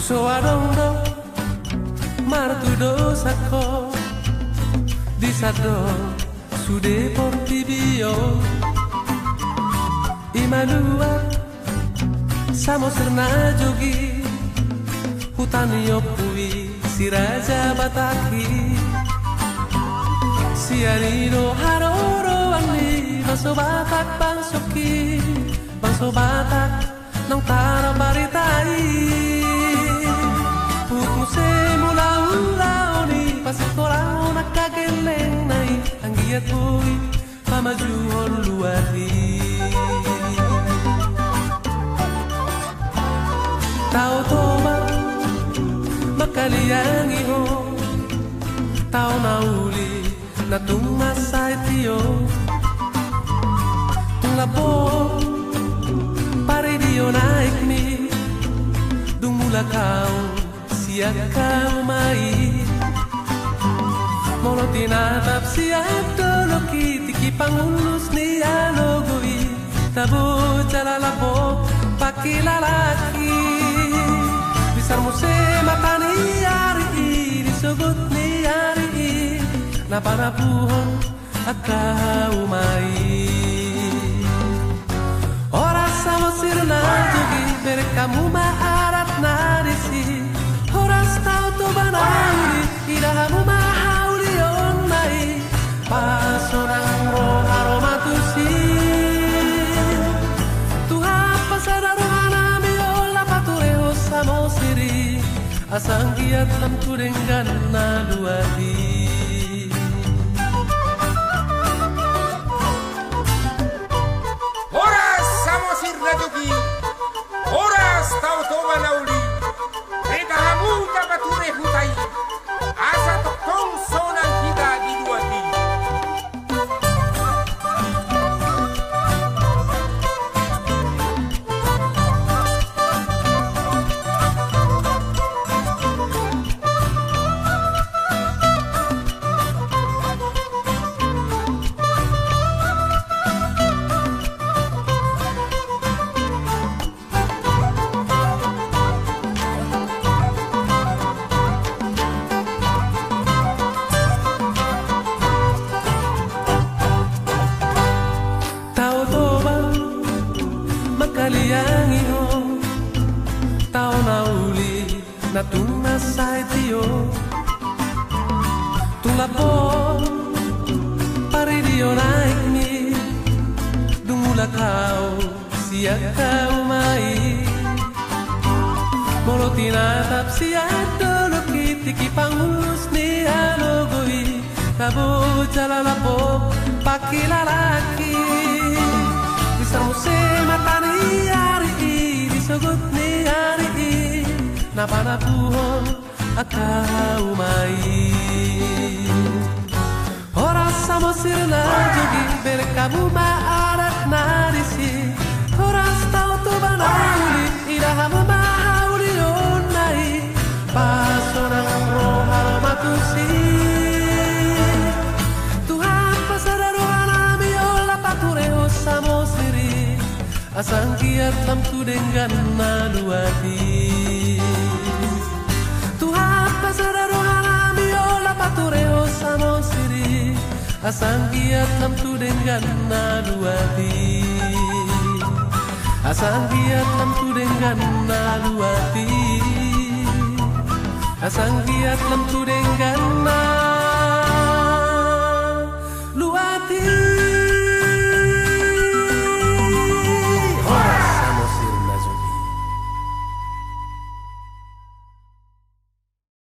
so adondo martu dosako di sado sude portibio imanua samo serna jogi hutani opui si raja bataki si arino haroro ani baso batak nang tara baritai putmu se mula-ula ni pasikolau nakageleng nai anggiat bui pamajuhon luari tau toba makaliang iho tau nauli na tumasay tiyo tunglapo pare dio naik mi dumula kau siap kau mai molo tinatap siap dolo tiki pangulus ni alogoi tabo jalalapo pakilalaki bisar muse matani ari disogot ni ari na panapuhon akau mai ora samo sirna jogi berkamu maarat narisi ora stau to banauri irahamu mahauri on mai pasonang roharo matusi Tuhan pasada rohana miola patureo samo siri asang giat lam tudenggan na duadi Jogi, horas tau toma nauli, rega hamuta bature hutai, asa toktong sonang kita di dua di. Kaliang iho tau nauli na tumasay tiyo tulapo pare dio naik mi dumula kau siap kau mai molo tinatap siap dolo tiki pangulus ni alogoi tabo jalalapo pakilalaki bisar muse matani ari disogot ni ari na panapuhon akau mai ora samo sirna jogi berkamu maarat narisi ora stau to banauli irahamu mahauli onai pasonang roharo matusi Tuhan pasada rohana miola patureo samo siri asang kiat lam tudenggan na duadi Tuhan pasada rohana miola patureo samo siri asang kiat lam tudenggan na duadi asang kiat lam tudenggan na duadi asang kiat lam tudenggan na